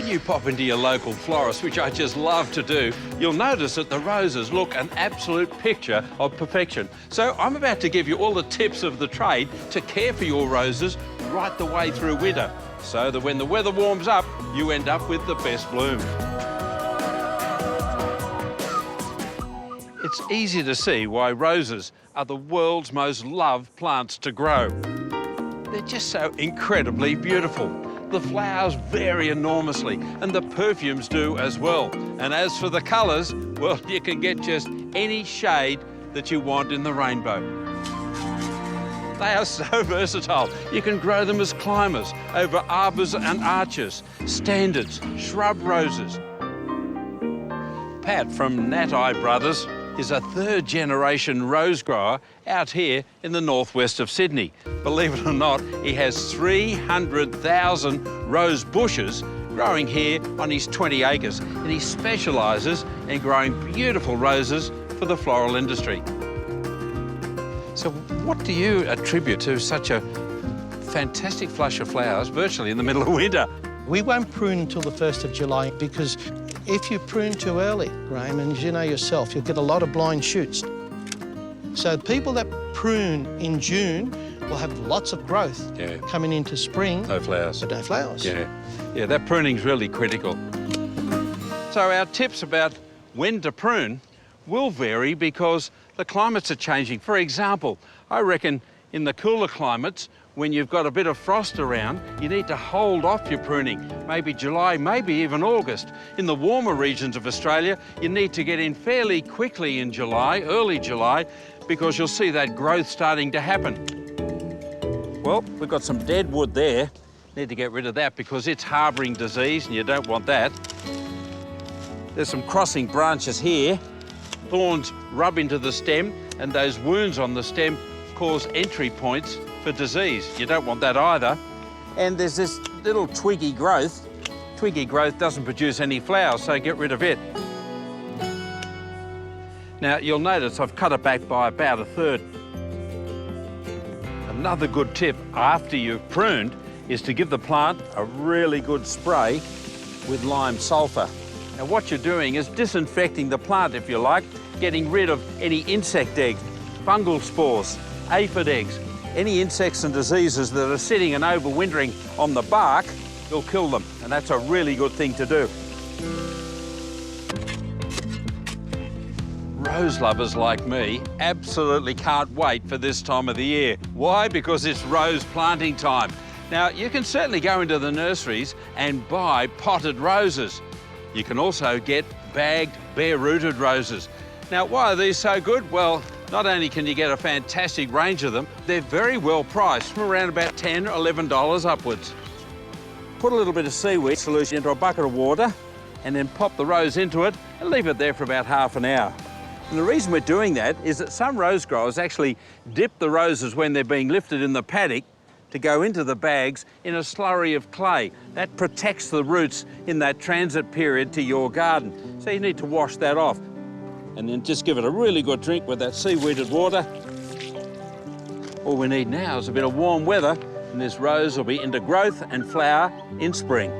you pop into your local florist, which I just love to do, you'll notice that the roses look an absolute picture of perfection. So I'm about to give you all the tips of the trade to care for your roses right the way through winter, so that when the weather warms up, you end up with the best bloom. It's easy to see why roses are the world's most loved plants to grow. They're just so incredibly beautiful. The flowers vary enormously, and the perfumes do as well. And as for the colours, well, you can get just any shade that you want in the rainbow. They are so versatile. You can grow them as climbers, over arbours and arches, standards, shrub roses. Pat from Nat-Eye Brothers is a third-generation rose grower out here in the northwest of Sydney. Believe it or not, he has 300,000 rose bushes growing here on his 20 acres, and he specialises in growing beautiful roses for the floral industry. So what do you attribute to such a fantastic flush of flowers virtually in the middle of winter? We won't prune until the 1st of July because if you prune too early, Graham, and as you know yourself, you'll get a lot of blind shoots. So people that prune in June will have lots of growth coming into spring. No flowers. But no flowers. Yeah, that pruning's really critical. So our tips about when to prune will vary because the climates are changing. For example, I reckon in the cooler climates, when you've got a bit of frost around, you need to hold off your pruning, maybe July, maybe even August. In the warmer regions of Australia, you need to get in fairly quickly in July, early July, because you'll see that growth starting to happen. Well, we've got some dead wood there. Need to get rid of that because it's harbouring disease and you don't want that. There's some crossing branches here. Thorns rub into the stem and those wounds on the stem cause entry points for disease. You don't want that either. And there's this little twiggy growth. Twiggy growth doesn't produce any flowers, so get rid of it. Now, you'll notice I've cut it back by about 1/3. Another good tip after you've pruned is to give the plant a really good spray with lime sulphur. Now, what you're doing is disinfecting the plant, if you like, getting rid of any insect eggs, fungal spores, aphid eggs, any insects and diseases that are sitting and overwintering on the bark, you'll kill them, and that's a really good thing to do. Rose lovers like me absolutely can't wait for this time of the year. Why? Because it's rose planting time. Now, you can certainly go into the nurseries and buy potted roses. You can also get bagged, bare-rooted roses. Now, why are these so good? Well, not only can you get a fantastic range of them, they're very well priced, from around about $10 or $11 upwards. Put a little bit of seaweed solution into a bucket of water and then pop the rose into it and leave it there for about half an hour. And the reason we're doing that is that some rose growers actually dip the roses when they're being lifted in the paddock to go into the bags in a slurry of clay. That protects the roots in that transit period to your garden. So you need to wash that off. And then just give it a really good drink with that seaweeded water. All we need now is a bit of warm weather, and this rose will be into growth and flower in spring.